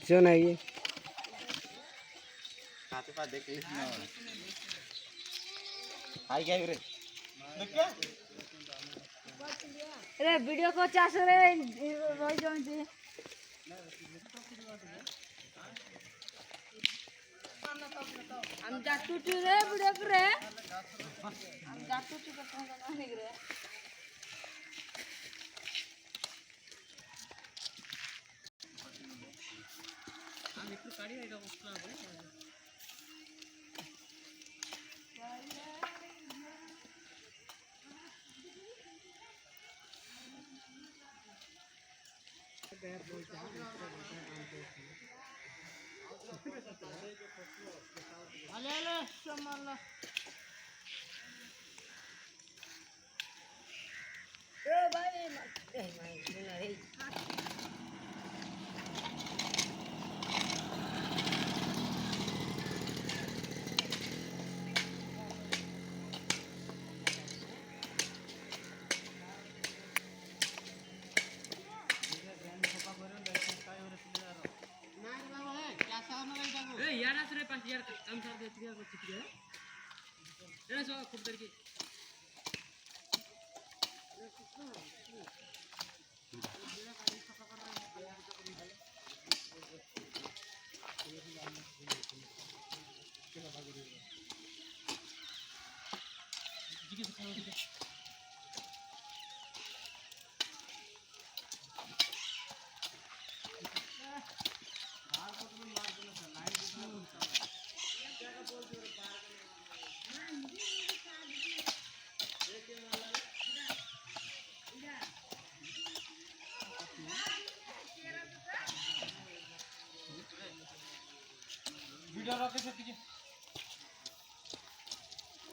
क्यों नहीं खाते पा देख लिस ना हाय क्या रे देख क्या रे वीडियो को चास रे रोई जोंती हम जातु रे वीडियो करे हम जातु करते हैं नहीं रे हम एक गाड़ी है का उसका अले अले शमाला ए भाई नहीं यार असरे पास यार हम साथ देख लिया कुछ किया है सो खूब देर की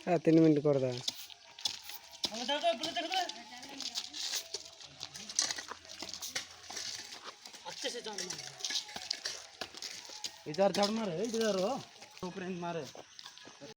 हाँ 3 मिनट कर दा अच्छे से जान इधर झाड़ मारे इधर हो फ्रेंड मारे